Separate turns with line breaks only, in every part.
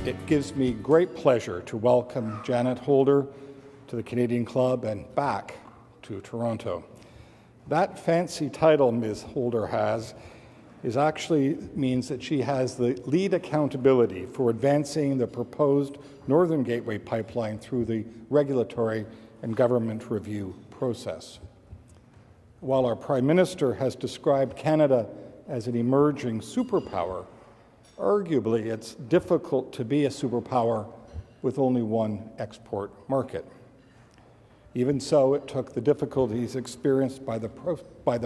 It gives me great pleasure to welcome Janet Hilder to the Canadian Club and back to Toronto. That fancy title Ms. Hilder has actually means that she has the lead accountability for advancing the proposed Northern Gateway pipeline through the regulatory and government review process. While our Prime Minister has described Canada as an emerging superpower, arguably it's difficult to be a superpower with only one export market. Even so, it took the difficulties experienced by the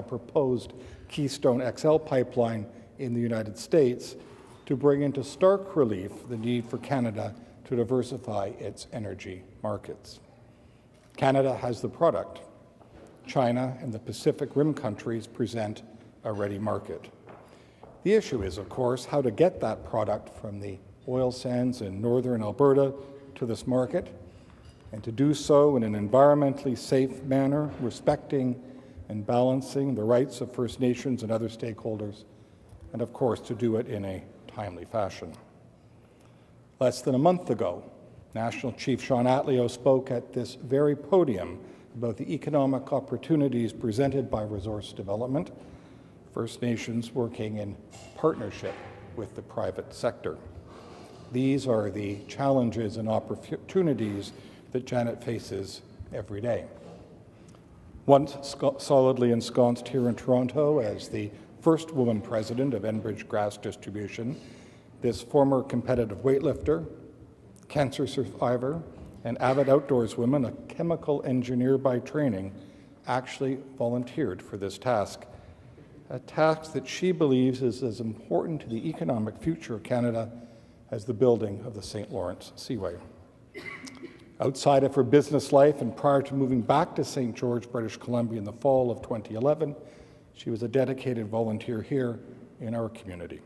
proposed Keystone XL pipeline in the United States to bring into stark relief the need for Canada to diversify its energy markets. Canada has the product. China and the Pacific Rim countries present a ready market. The issue is, of course, how to get that product from the oil sands in northern Alberta to this market, and to do so in an environmentally safe manner, respecting and balancing the rights of First Nations and other stakeholders, and of course to do it in a timely fashion. Less than a month ago, National Chief Sean Atleo spoke at this very podium about the economic opportunities presented by resource development, First Nations working in partnership with the private sector. These are the challenges and opportunities that Janet faces every day. Once solidly ensconced here in Toronto as the first woman president of Enbridge Gas Distribution, this former competitive weightlifter, cancer survivor, and avid outdoorswoman, a chemical engineer by training, actually volunteered for this task, a task that she believes is as important to the economic future of Canada as the building of the St. Lawrence Seaway. Outside of her business life and prior to moving back to St. George, British Columbia in the fall of 2011, she was a dedicated volunteer here in our community.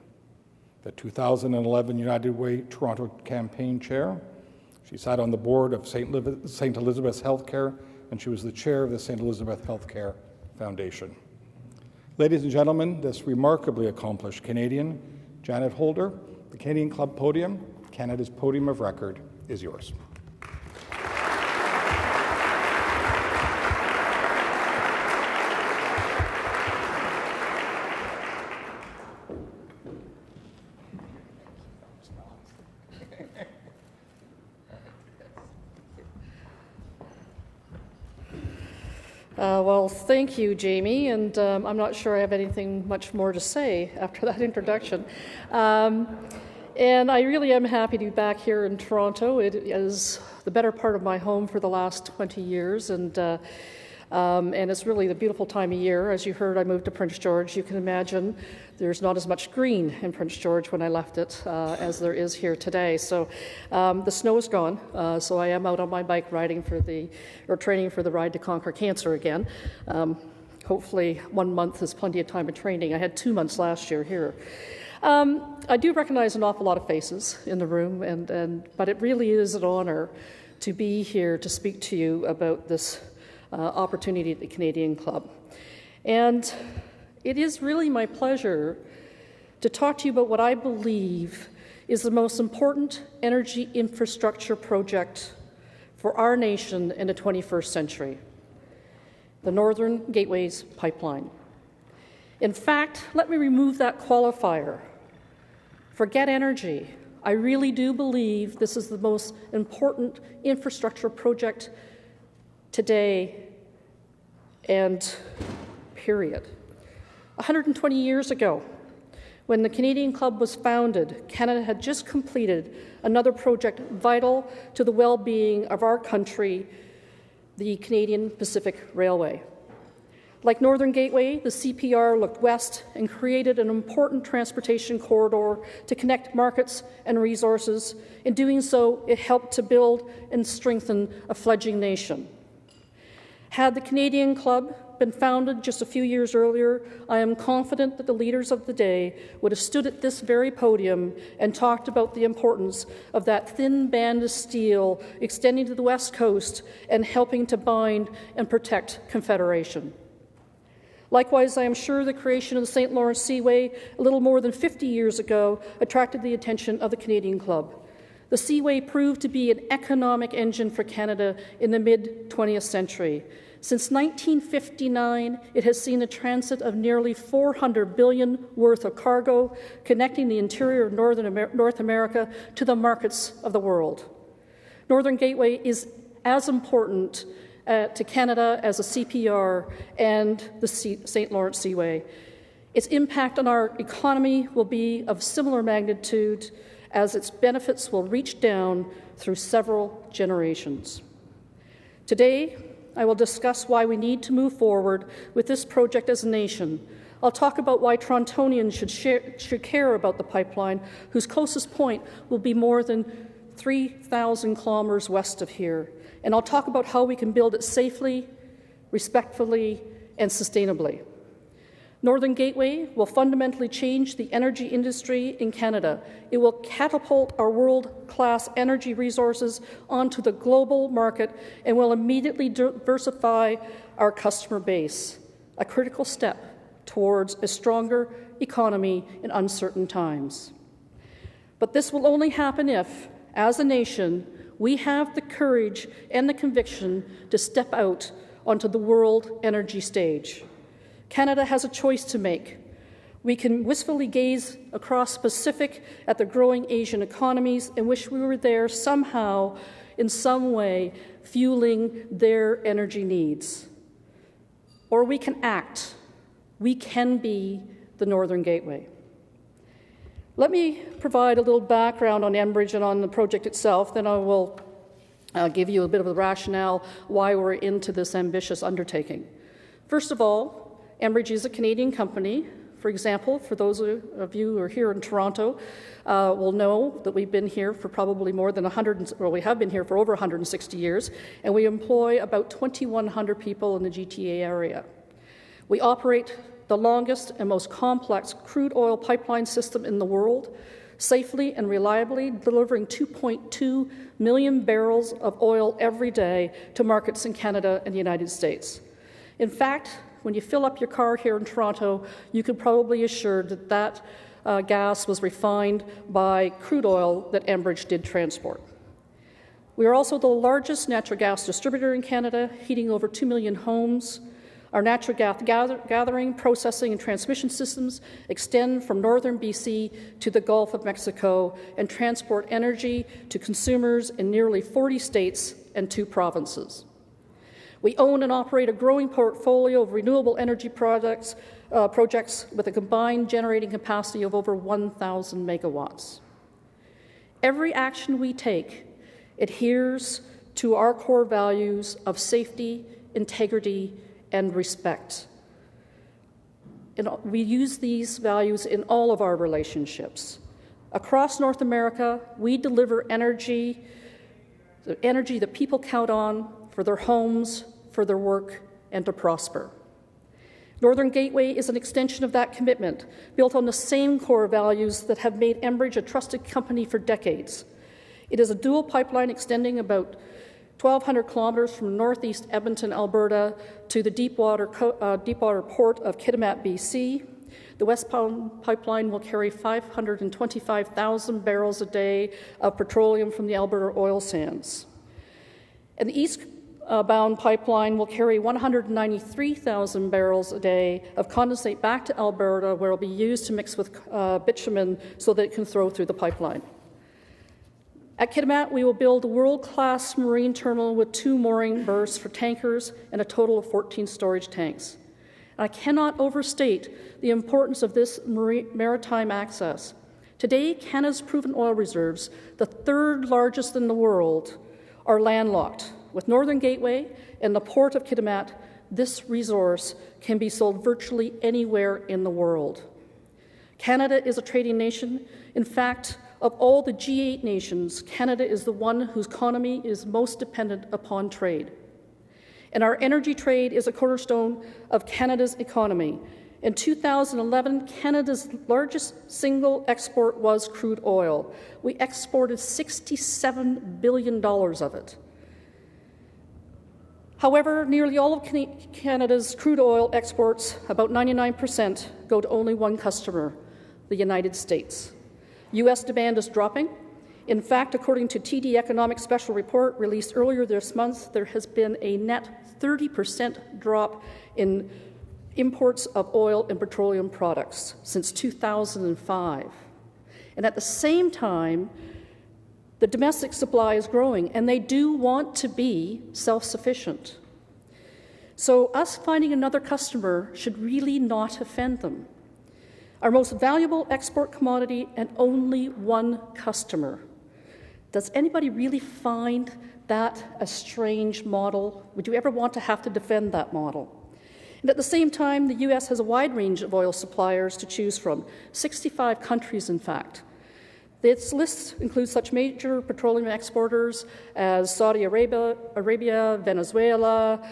The 2011 United Way Toronto campaign chair. She sat on the board of St. Elizabeth's Healthcare, and she was the chair of the St. Elizabeth Healthcare Foundation. Ladies and gentlemen, this remarkably accomplished Canadian, Janet Hilder, the Canadian Club podium, Canada's podium of record, is yours.
Well, thank you, Jamie, and I'm not sure I have anything much more to say after that introduction. And I really am happy to be back here in Toronto. It is the better part of my home for the last 20 years, and it's really the beautiful time of year. As you heard, I moved to Prince George. You can imagine there's not as much green in Prince George when I left it as there is here today. So the snow is gone, so I am out on my bike riding training for the Ride to Conquer Cancer again. Hopefully 1 month is plenty of time of training. I had 2 months last year here. I do recognize an awful lot of faces in the room, but it really is an honor to be here to speak to you about this opportunity at the Canadian Club. And it is really my pleasure to talk to you about what I believe is the most important energy infrastructure project for our nation in the 21st century, the Northern Gateway's pipeline. In fact, let me remove that qualifier. Forget energy. I really do believe this is the most important infrastructure project today and period. 120 years ago, when the Canadian Club was founded, Canada had just completed another project vital to the well-being of our country, the Canadian Pacific Railway. Like Northern Gateway, the CPR looked west and created an important transportation corridor to connect markets and resources. In doing so, it helped to build and strengthen a fledgling nation. Had the Canadian Club been founded just a few years earlier, I am confident that the leaders of the day would have stood at this very podium and talked about the importance of that thin band of steel extending to the West Coast and helping to bind and protect Confederation. Likewise, I am sure the creation of the St. Lawrence Seaway a little more than 50 years ago attracted the attention of the Canadian Club. The Seaway proved to be an economic engine for Canada in the mid-20th century. Since 1959, it has seen a transit of nearly $400 billion worth of cargo, connecting the interior of North America to the markets of the world. Northern Gateway is as important to Canada as a CPR and the St. Lawrence Seaway. Its impact on our economy will be of similar magnitude as its benefits will reach down through several generations. Today, I will discuss why we need to move forward with this project as a nation. I'll talk about why Torontonians should care about the pipeline, whose closest point will be more than 3,000 kilometres west of here. And I'll talk about how we can build it safely, respectfully, and sustainably. Northern Gateway will fundamentally change the energy industry in Canada. It will catapult our world-class energy resources onto the global market and will immediately diversify our customer base, a critical step towards a stronger economy in uncertain times. But this will only happen if, as a nation, we have the courage and the conviction to step out onto the world energy stage. Canada has a choice to make. We can wistfully gaze across the Pacific at the growing Asian economies and wish we were there somehow, in some way, fueling their energy needs. Or we can act. We can be the Northern Gateway. Let me provide a little background on Enbridge and on the project itself, then I will give you a bit of the rationale why we're into this ambitious undertaking. First of all, Enbridge is a Canadian company. For example, for those of you who are here in Toronto, will know that we've been here for probably more than we have been here for over 160 years, and we employ about 2,100 people in the GTA area. We operate the longest and most complex crude oil pipeline system in the world, safely and reliably delivering 2.2 million barrels of oil every day to markets in Canada and the United States. In fact, when you fill up your car here in Toronto, you can probably be assured that that gas was refined by crude oil that Enbridge did transport. We are also the largest natural gas distributor in Canada, heating over 2 million homes. Our natural gas gathering, processing, and transmission systems extend from northern BC to the Gulf of Mexico and transport energy to consumers in nearly 40 states and 2 provinces. We own and operate a growing portfolio of renewable energy projects with a combined generating capacity of over 1,000 megawatts. Every action we take adheres to our core values of safety, integrity, and respect. And we use these values in all of our relationships. Across North America, we deliver energy, the energy that people count on for their homes, for their work, and to prosper. Northern Gateway is an extension of that commitment, built on the same core values that have made Enbridge a trusted company for decades. It is a dual pipeline extending about 1,200 kilometres from northeast Edmonton, Alberta, to the deepwater port of Kitimat, BC. The westbound pipeline will carry 525,000 barrels a day of petroleum from the Alberta oil sands. And the eastbound pipeline will carry 193,000 barrels a day of condensate back to Alberta, where it will be used to mix with bitumen so that it can flow through the pipeline. At Kitimat, we will build a world-class marine terminal with 2 mooring berths for tankers and a total of 14 storage tanks. And I cannot overstate the importance of this maritime access. Today, Canada's proven oil reserves, the 3rd largest in the world, are landlocked. With Northern Gateway and the port of Kitimat, this resource can be sold virtually anywhere in the world. Canada is a trading nation. In fact, of all the G8 nations, Canada is the one whose economy is most dependent upon trade. And our energy trade is a cornerstone of Canada's economy. In 2011, Canada's largest single export was crude oil. We exported $67 billion of it. However, nearly all of Canada's crude oil exports, about 99%, go to only one customer, the United States. U.S. demand is dropping, In fact, according to TD Economic Special Report released earlier this month, there has been a net 30% drop in imports of oil and petroleum products since 2005. And at the same time, the domestic supply is growing, and they do want to be self-sufficient. So us finding another customer should really not offend them. Our most valuable export commodity and only one customer. Does anybody really find that a strange model? Would you ever want to have to defend that model? And at the same time, the U.S. has a wide range of oil suppliers to choose from, 65 countries, in fact. Its list includes such major petroleum exporters as Saudi Arabia, Venezuela,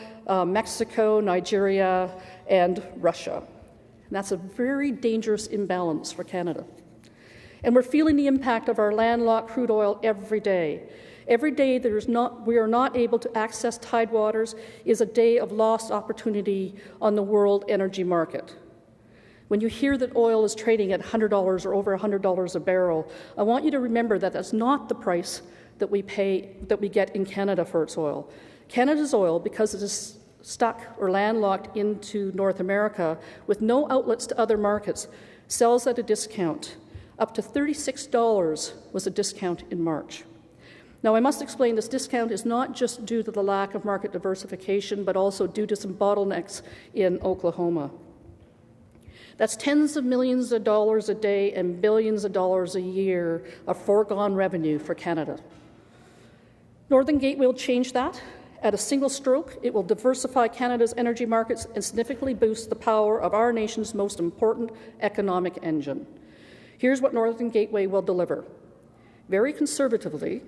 Mexico, Nigeria, and Russia. And that's a very dangerous imbalance for Canada. And we're feeling the impact of our landlocked crude oil every day. Every day we are not able to access tidewaters is a day of lost opportunity on the world energy market. When you hear that oil is trading at $100 or over $100 a barrel, I want you to remember that that's not the price that we get in Canada for its oil. Canada's oil, because it is stuck or landlocked into North America with no outlets to other markets, sells at a discount. Up to $36 was a discount in March. Now, I must explain this discount is not just due to the lack of market diversification, but also due to some bottlenecks in Oklahoma. That's tens of millions of dollars a day and billions of dollars a year of foregone revenue for Canada. Northern Gateway will change that. At a single stroke, it will diversify Canada's energy markets and significantly boost the power of our nation's most important economic engine. Here's what Northern Gateway will deliver. Very conservatively,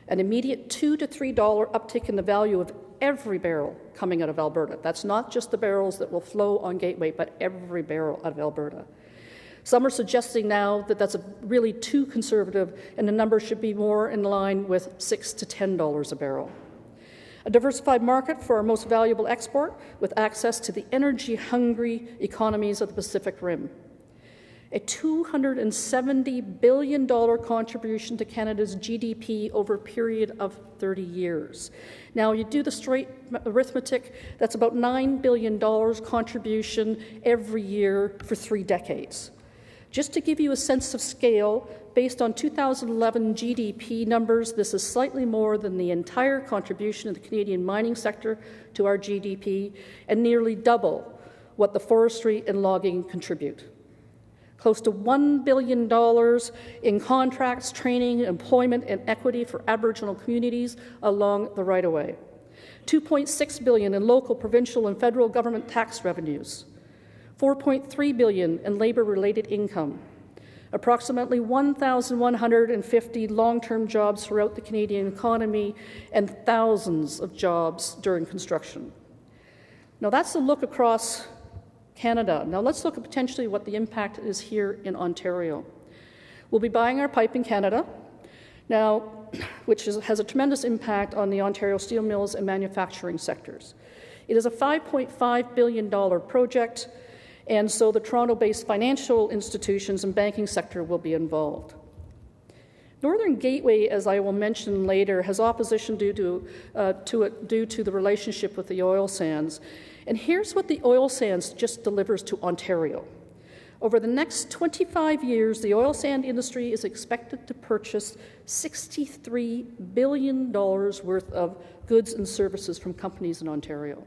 an immediate $2 to $3 uptick in the value of every barrel coming out of Alberta. That's not just the barrels that will flow on Gateway, but every barrel out of Alberta. Some are suggesting now that that's really too conservative, and the number should be more in line with $6 to $10 a barrel. A diversified market for our most valuable export with access to the energy-hungry economies of the Pacific Rim. A $270 billion contribution to Canada's GDP over a period of 30 years. Now, you do the straight arithmetic, that's about $9 billion contribution every year for 3 decades. Just to give you a sense of scale, based on 2011 GDP numbers, this is slightly more than the entire contribution of the Canadian mining sector to our GDP, and nearly double what the forestry and logging contribute. Close to $1 billion in contracts, training, employment, and equity for Aboriginal communities along the right-of-way. $2.6 billion in local, provincial, and federal government tax revenues. $4.3 billion in labour-related income. Approximately 1,150 long-term jobs throughout the Canadian economy, and thousands of jobs during construction. Now, that's a look across Canada. Now let's look at potentially what the impact is here in Ontario. We'll be buying our pipe in Canada, now, which has a tremendous impact on the Ontario steel mills and manufacturing sectors. It is a $5.5 billion project, and so the Toronto-based financial institutions and banking sector will be involved. Northern Gateway, as I will mention later, has opposition due to the relationship with the oil sands. And here's what the oil sands just delivers to Ontario. Over the next 25 years, the oil sand industry is expected to purchase $63 billion worth of goods and services from companies in Ontario.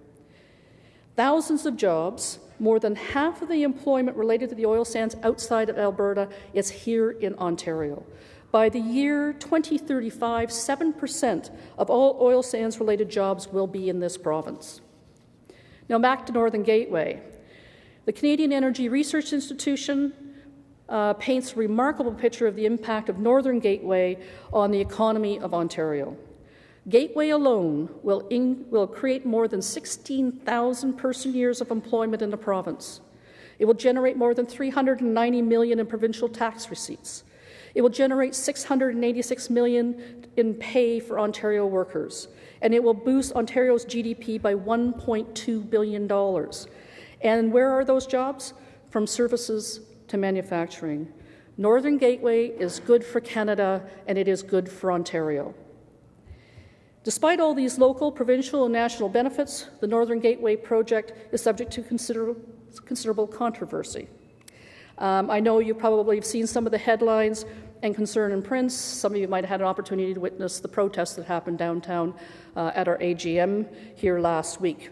Thousands of jobs, more than half of the employment related to the oil sands outside of Alberta is here in Ontario. By the year 2035, 7% of all oil sands-related jobs will be in this province. Now back to Northern Gateway. The Canadian Energy Research Institution paints a remarkable picture of the impact of Northern Gateway on the economy of Ontario. Gateway alone will create more than 16,000 person-years of employment in the province. It will generate more than $390 million in provincial tax receipts. It will generate $686 million in pay for Ontario workers, and it will boost Ontario's GDP by $1.2 billion. And where are those jobs? From services to manufacturing. Northern Gateway is good for Canada, and it is good for Ontario. Despite all these local, provincial, and national benefits, the Northern Gateway project is subject to considerable controversy. I know you probably have seen some of the headlines and concern in print. Some of you might have had an opportunity to witness the protests that happened downtown at our AGM here last week.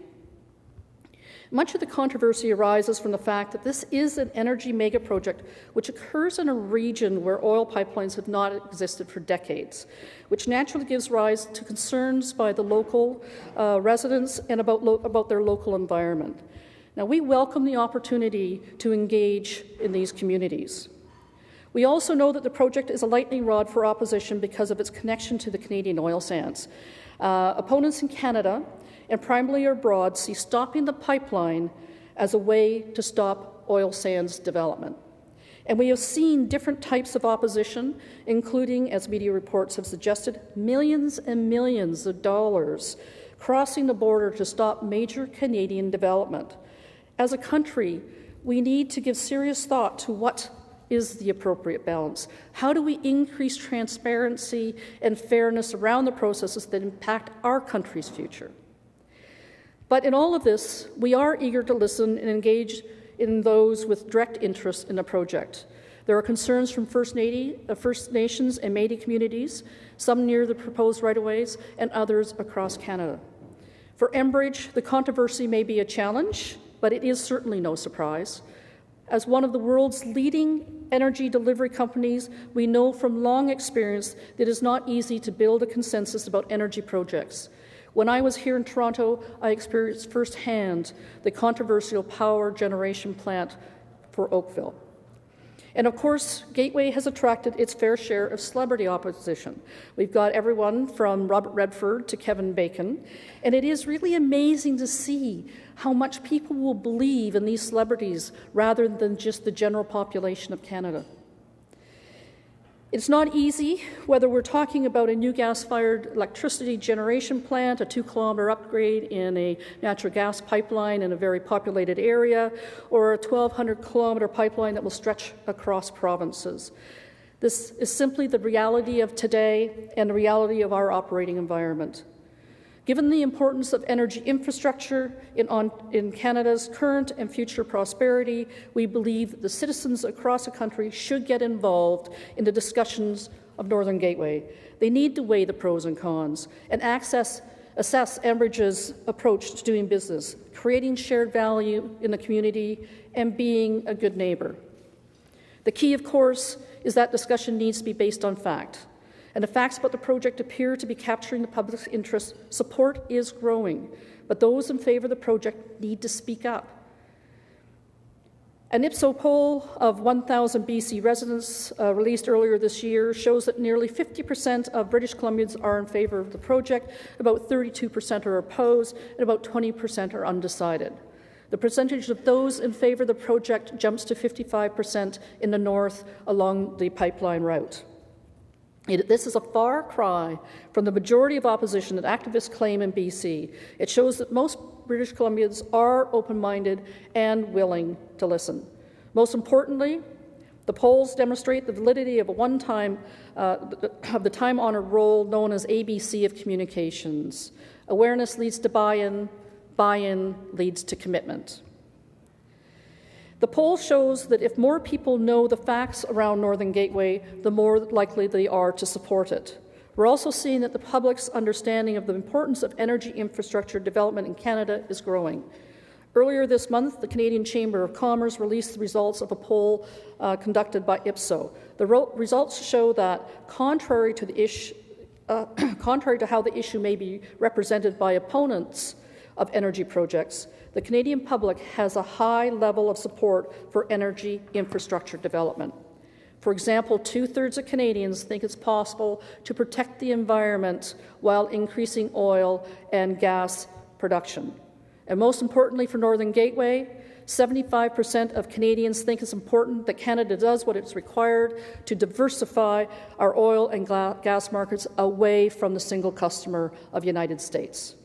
Much of the controversy arises from the fact that this is an energy mega project which occurs in a region where oil pipelines have not existed for decades, which naturally gives rise to concerns by the local residents and about their local environment. Now, we welcome the opportunity to engage in these communities. We also know that the project is a lightning rod for opposition because of its connection to the Canadian oil sands. Opponents in Canada and primarily abroad see stopping the pipeline as a way to stop oil sands development. And we have seen different types of opposition, including, as media reports have suggested, millions and millions of dollars crossing the border to stop major Canadian development. As a country, we need to give serious thought to what is the appropriate balance. How do we increase transparency and fairness around the processes that impact our country's future? But in all of this, we are eager to listen and engage in those with direct interest in the project. There are concerns from First Nations and Métis communities, some near the proposed right-of-ways, and others across Canada. For Enbridge, the controversy may be a challenge, but it is certainly no surprise. As one of the world's leading energy delivery companies, we know from long experience that it is not easy to build a consensus about energy projects. When I was here in Toronto, I experienced firsthand the controversial power generation plant for Oakville. And of course, Gateway has attracted its fair share of celebrity opposition. We've got everyone from Robert Redford to Kevin Bacon, and it is really amazing to see how much people will believe in these celebrities rather than just the general population of Canada. It's not easy, whether we're talking about a new gas-fired electricity generation plant, a 2-kilometre upgrade in a natural gas pipeline in a very populated area, or a 1,200-kilometre pipeline that will stretch across provinces. This is simply the reality of today and the reality of our operating environment. Given the importance of energy infrastructure in Canada's current and future prosperity, we believe that the citizens across the country should get involved in the discussions of Northern Gateway. They need to weigh the pros and cons and assess Enbridge's approach to doing business, creating shared value in the community, and being a good neighbour. The key, of course, is that discussion needs to be based on fact. And the facts about the project appear to be capturing the public's interest. Support is growing, but those in favour of the project need to speak up. An Ipsos poll of 1,000 BC residents released earlier this year shows that nearly 50% of British Columbians are in favour of the project, about 32% are opposed, and about 20% are undecided. The percentage of those in favour of the project jumps to 55% in the north along the pipeline route. This is a far cry from the majority of opposition that activists claim in BC. It shows that most British Columbians are open-minded and willing to listen. Most importantly, the polls demonstrate the validity of the time-honoured role known as ABC of communications. Awareness leads to buy-in, buy-in leads to commitment. The poll shows that if more people know the facts around Northern Gateway, the more likely they are to support it. We're also seeing that the public's understanding of the importance of energy infrastructure development in Canada is growing. Earlier this month, the Canadian Chamber of Commerce released the results of a poll conducted by Ipsos. The results show that, contrary to how the issue may be represented by opponents of energy projects, the Canadian public has a high level of support for energy infrastructure development. For example, 2/3 of Canadians think it's possible to protect the environment while increasing oil and gas production. And most importantly for Northern Gateway, 75% of Canadians think it's important that Canada does what it's required to diversify our oil and gas markets away from the single customer of the United States.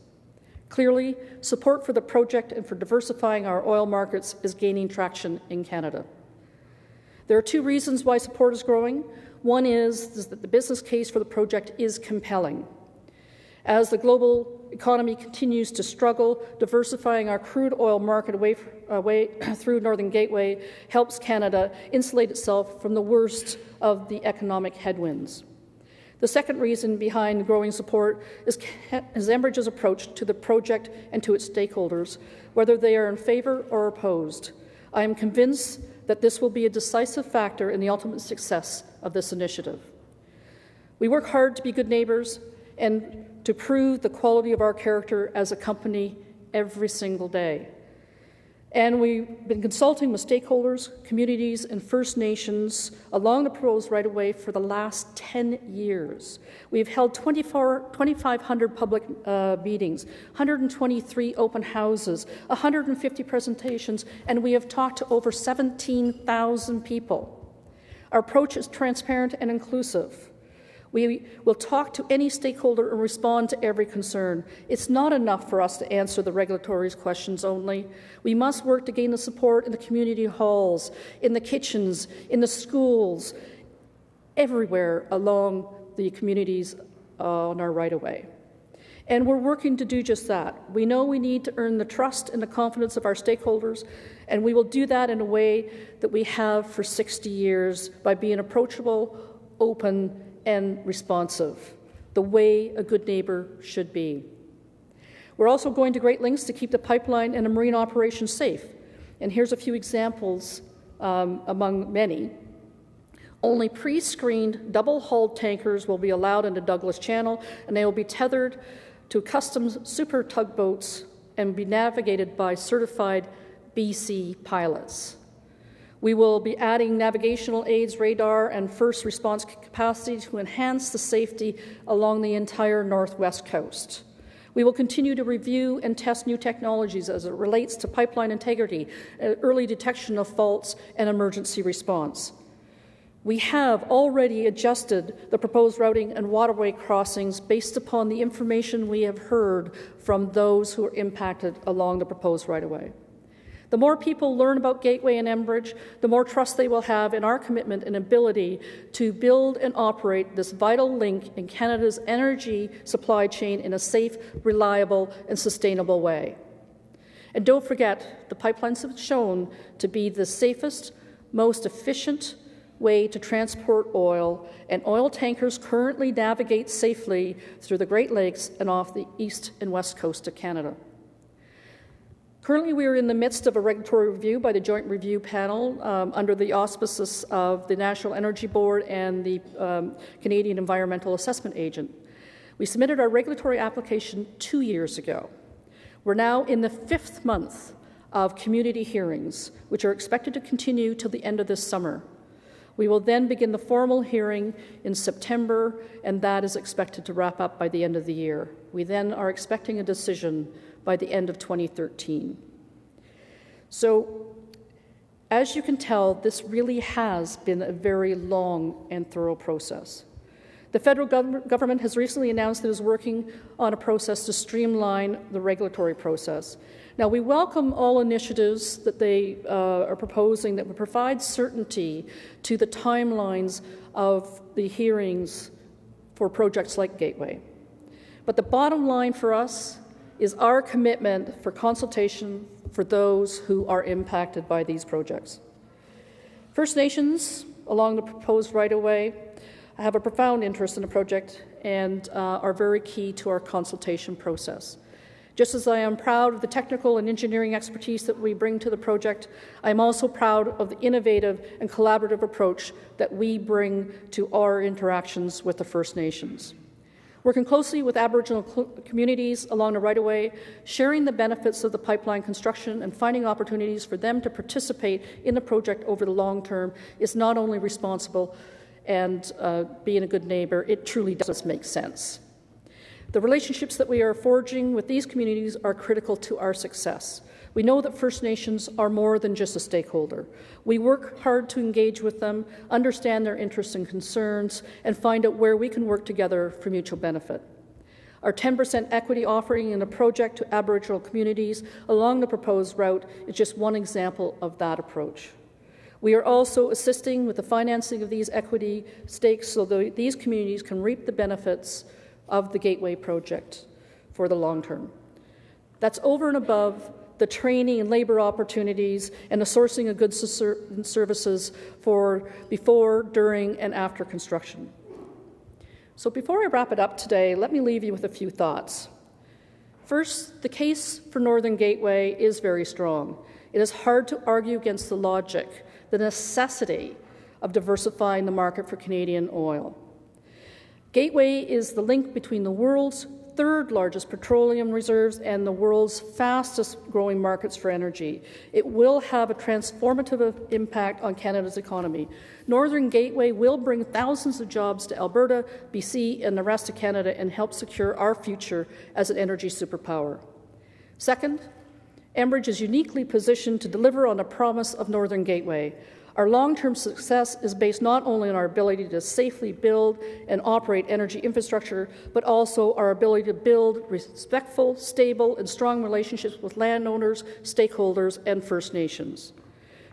Clearly, support for the project and for diversifying our oil markets is gaining traction in Canada. There are two reasons why support is growing. One is that the business case for the project is compelling. As the global economy continues to struggle, diversifying our crude oil market away through Northern Gateway helps Canada insulate itself from the worst of the economic headwinds. The second reason behind growing support is Enbridge's approach to the project and to its stakeholders, whether they are in favour or opposed. I am convinced that this will be a decisive factor in the ultimate success of this initiative. We work hard to be good neighbours and to prove the quality of our character as a company every single day. And we've been consulting with stakeholders, communities, and First Nations along the proposed right-of-way for the last 10 years. We've held 2,500 public meetings, 123 open houses, 150 presentations, and we have talked to over 17,000 people. Our approach is transparent and inclusive. We will talk to any stakeholder and respond to every concern. It's not enough for us to answer the regulatory questions only. We must work to gain the support in the community halls, in the kitchens, in the schools, everywhere along the communities on our right-of-way. And we're working to do just that. We know we need to earn the trust and the confidence of our stakeholders, and we will do that in a way that we have for 60 years by being approachable, open, and responsive, the way a good neighbour should be. We're also going to great lengths to keep the pipeline and the marine operation safe. And here's a few examples among many. Only pre-screened double-hulled tankers will be allowed into Douglas Channel, and they will be tethered to custom super tugboats and be navigated by certified BC pilots. We will be adding navigational aids, radar, and first response capacity to enhance the safety along the entire northwest coast. We will continue to review and test new technologies as it relates to pipeline integrity, early detection of faults, and emergency response. We have already adjusted the proposed routing and waterway crossings based upon the information we have heard from those who are impacted along the proposed right-of-way. The more people learn about Gateway and Enbridge, the more trust they will have in our commitment and ability to build and operate this vital link in Canada's energy supply chain in a safe, reliable, and sustainable way. And don't forget, the pipelines have shown to be the safest, most efficient way to transport oil, and oil tankers currently navigate safely through the Great Lakes and off the east and west coast of Canada. Currently, we are in the midst of a regulatory review by the Joint Review Panel under the auspices of the National Energy Board and the Canadian Environmental Assessment Agent. We submitted our regulatory application 2 years ago. We're now in the 5th month of community hearings, which are expected to continue till the end of this summer. We will then begin the formal hearing in September, and that is expected to wrap up by the end of the year. We then are expecting a decision by the end of 2013. So, as you can tell, this really has been a very long and thorough process. The federal government has recently announced that it is working on a process to streamline the regulatory process. Now, we welcome all initiatives that they are proposing that would provide certainty to the timelines of the hearings for projects like Gateway. But the bottom line for us is our commitment for consultation for those who are impacted by these projects. First Nations, along the proposed right-of-way, have a profound interest in the project and are very key to our consultation process. Just as I am proud of the technical and engineering expertise that we bring to the project, I am also proud of the innovative and collaborative approach that we bring to our interactions with the First Nations. Working closely with Aboriginal communities along the right-of-way, sharing the benefits of the pipeline construction and finding opportunities for them to participate in the project over the long term is not only responsible and being a good neighbour, it truly does make sense. The relationships that we are forging with these communities are critical to our success. We know that First Nations are more than just a stakeholder. We work hard to engage with them, understand their interests and concerns, and find out where we can work together for mutual benefit. Our 10% equity offering in the project to Aboriginal communities along the proposed route is just one example of that approach. We are also assisting with the financing of these equity stakes so that these communities can reap the benefits of the Gateway project for the long term. That's over and above the training and labour opportunities and the sourcing of goods and services for before, during, and after construction. So before I wrap it up today, let me leave you with a few thoughts. First, the case for Northern Gateway is very strong. It is hard to argue against the logic, the necessity of diversifying the market for Canadian oil. Gateway is the link between the world's third largest petroleum reserves and the world's fastest growing markets for energy. It will have a transformative impact on Canada's economy. Northern Gateway will bring thousands of jobs to Alberta, BC, and the rest of Canada and help secure our future as an energy superpower. Second, Enbridge is uniquely positioned to deliver on the promise of Northern Gateway. Our long-term success is based not only on our ability to safely build and operate energy infrastructure, but also our ability to build respectful, stable, and strong relationships with landowners, stakeholders, and First Nations.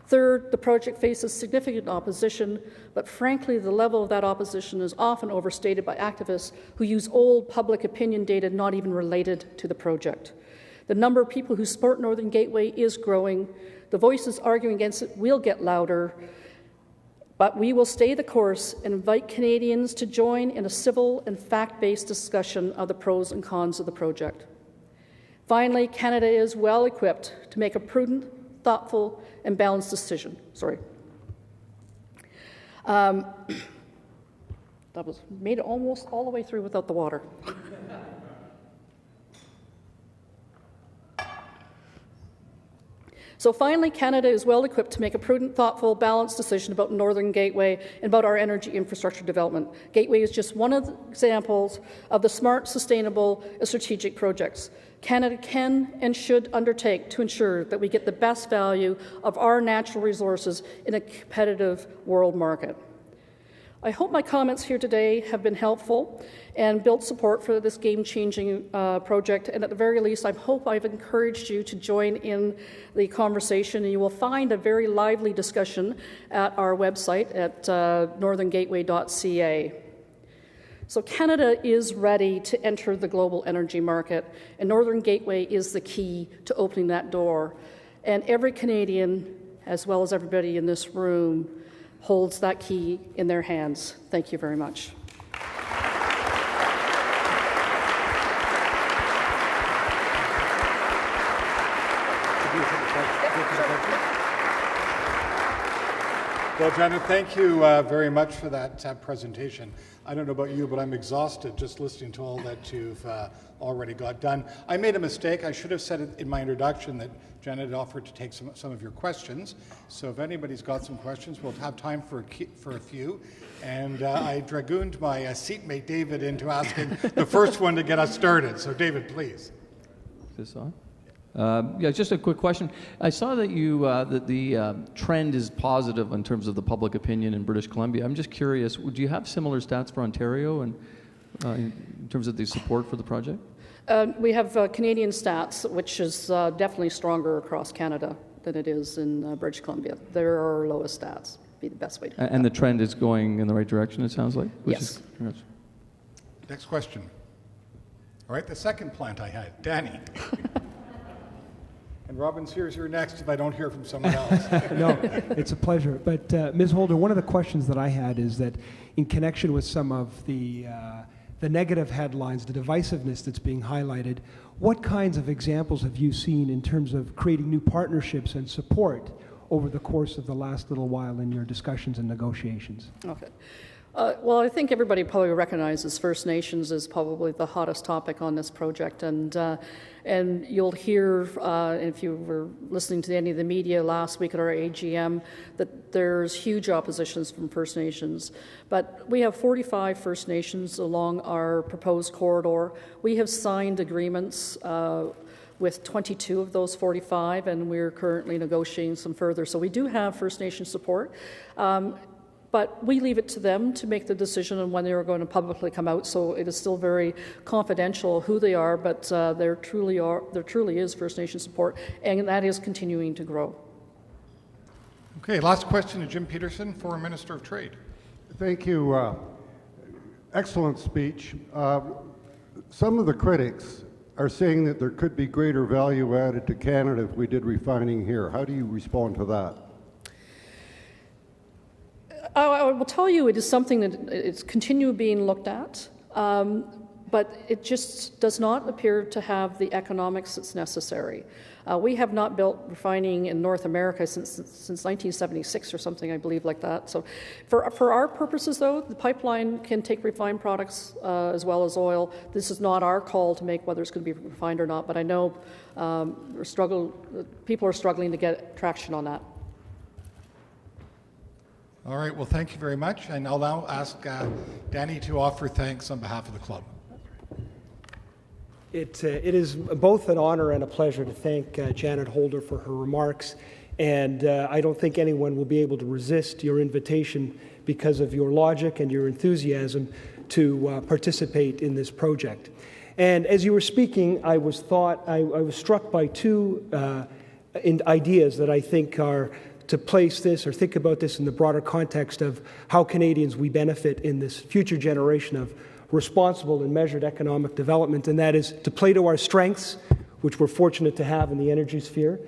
Third, the project faces significant opposition, but frankly, the level of that opposition is often overstated by activists who use old public opinion data not even related to the project. The number of people who support Northern Gateway is growing. The voices arguing against it will get louder, but we will stay the course and invite Canadians to join in a civil and fact-based discussion of the pros and cons of the project. Finally, Canada is well equipped to make a prudent, thoughtful, and balanced decision. That was made it almost all the way through without the water. So finally, Canada is well equipped to make a prudent, thoughtful, balanced decision about Northern Gateway and about our energy infrastructure development. Gateway is just one of the examples of the smart, sustainable, and strategic projects Canada can and should undertake to ensure that we get the best value of our natural resources in a competitive world market. I hope my comments here today have been helpful and built support for this game-changing project, and at the very least, I hope I've encouraged you to join in the conversation, and you will find a very lively discussion at our website at northerngateway.ca. So Canada is ready to enter the global energy market, and Northern Gateway is the key to opening that door. And every Canadian, as well as everybody in this room, holds that key in their hands. Thank you very much.
Well, Janet, thank you very much for that presentation. I don't know about you, but I'm exhausted just listening to all that you've already got done. I made a mistake. I should have said it in my introduction that Janet offered to take some of your questions. So if anybody's got some questions, we'll have time for a few. And I dragooned my seatmate David into asking the first one to get us started. So David, please.
Is this on? Yeah, just a quick question. I saw that that the trend is positive in terms of the public opinion in British Columbia. I'm just curious, would you have similar stats for Ontario and in terms of the support for the project?
We have Canadian stats, which is definitely stronger across Canada than it is in British Columbia. There are our lowest stats, be the best way to put
And the trend is going in the right direction, it sounds like?
Yes.
Next question. All right, the second plant I had, Danny. And Robin's here's your next if I don't hear from someone else.
No, it's a pleasure. But Ms. Hilder, one of the questions that I had is that in connection with some of the negative headlines, the divisiveness that's being highlighted, what kinds of examples have you seen in terms of creating new partnerships and support over the course of the last little while in your discussions and negotiations? Okay.
Well, I think everybody probably recognizes First Nations is probably the hottest topic on this project, and you'll hear, if you were listening to any of the media last week at our AGM, that there's huge oppositions from First Nations. But we have 45 First Nations along our proposed corridor. We have signed agreements with 22 of those 45, and we're currently negotiating some further. So we do have First Nation support. But we leave it to them to make the decision on when they are going to publicly come out. So it is still very confidential who they are, but there truly is First Nation support, and that is continuing to grow.
Okay, last question to Jim Peterson, Foreign Minister of Trade.
Thank you. Excellent speech. Some of the critics are saying that there could be greater value added to Canada if we did refining here. How do you respond to that?
I will tell you it is something that it's continually being looked at, but it just does not appear to have the economics that's necessary. We have not built refining in North America since 1976 or something, I believe, like that. So for our purposes, though, the pipeline can take refined products as well as oil. This is not our call to make whether it's going to be refined or not, but I know people are struggling to get traction on that.
All right, well, thank you very much. And I'll now ask Danny to offer thanks on behalf of the club.
It is both an honor and a pleasure to thank Janet Hilder for her remarks. And I don't think anyone will be able to resist your invitation because of your logic and your enthusiasm to participate in this project. And as you were speaking, I was struck by two ideas that I think are to place this or think about this in the broader context of how Canadians we benefit in this future generation of responsible and measured economic development, and that is to play to our strengths, which we're fortunate to have in the energy sphere,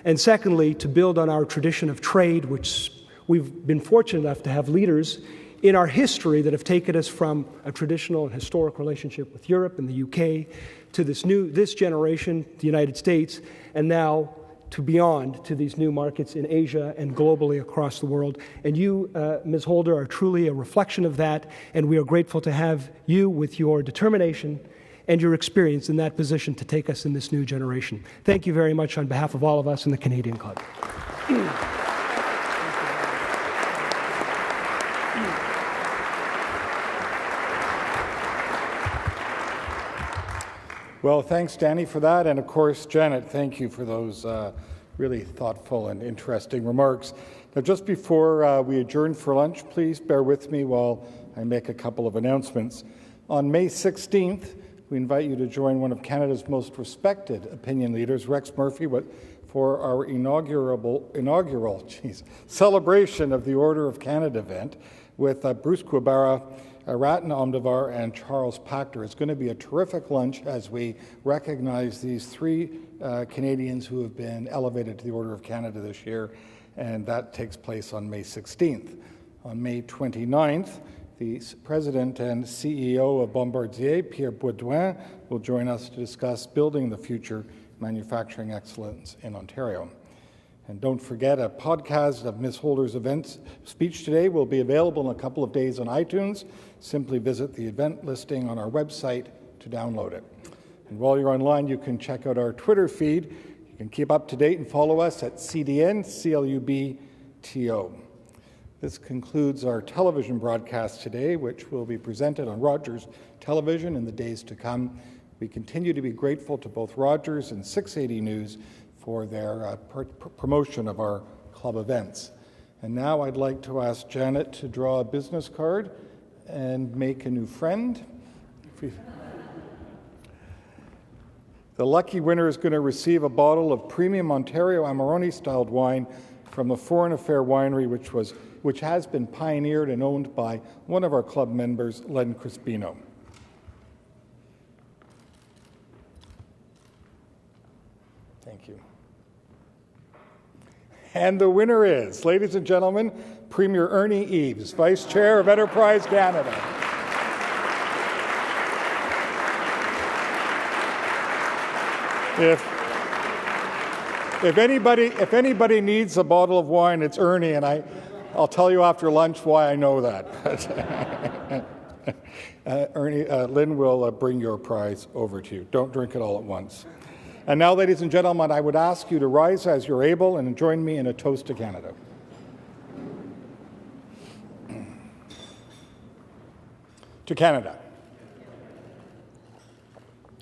and secondly, to build on our tradition of trade, which we've been fortunate enough to have leaders in our history that have taken us from a traditional and historic relationship with Europe and the UK to this generation, the United States, and now to beyond, to these new markets in Asia and globally across the world. And you, Ms. Hilder, are truly a reflection of that, and we are grateful to have you with your determination and your experience in that position to take us in this new generation. Thank you very much on behalf of all of us in the Canadian Club.
Well, thanks, Danny, for that. And of course, Janet, thank you for those really thoughtful and interesting remarks. Now, just before we adjourn for lunch, please bear with me while I make a couple of announcements. On May 16th, we invite you to join one of Canada's most respected opinion leaders, Rex Murphy, for our inaugural celebration of the Order of Canada event with Bruce Quibara, Ratan Omdavar, and Charles Pachter. It's going to be a terrific lunch as we recognize these three Canadians who have been elevated to the Order of Canada this year, and that takes place on May 16th. On May 29th, the President and CEO of Bombardier, Pierre Baudouin, will join us to discuss building the future manufacturing excellence in Ontario. And don't forget, a podcast of Ms. Hilder's event speech today will be available in a couple of days on iTunes. Simply visit the event listing on our website to download it. And while you're online, you can check out our Twitter feed. You can keep up to date and follow us at CDN-CLUBTO. This concludes our television broadcast today, which will be presented on Rogers Television in the days to come. We continue to be grateful to both Rogers and 680 News for their promotion of our club events. And now I'd like to ask Janet to draw a business card and make a new friend. The lucky winner is going to receive a bottle of premium Ontario Amarone-styled wine from the Foreign Affair Winery, which has been pioneered and owned by one of our club members, Len Crispino. Thank you. And the winner is, ladies and gentlemen, Premier Ernie Eves, Vice Chair of Enterprise Canada. If anybody needs a bottle of wine, it's Ernie, and I'll tell you after lunch why I know that. Ernie, Lynn will bring your prize over to you. Don't drink it all at once. And now, ladies and gentlemen, I would ask you to rise as you're able and join me in a toast to Canada. To Canada.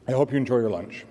I hope you enjoy your lunch.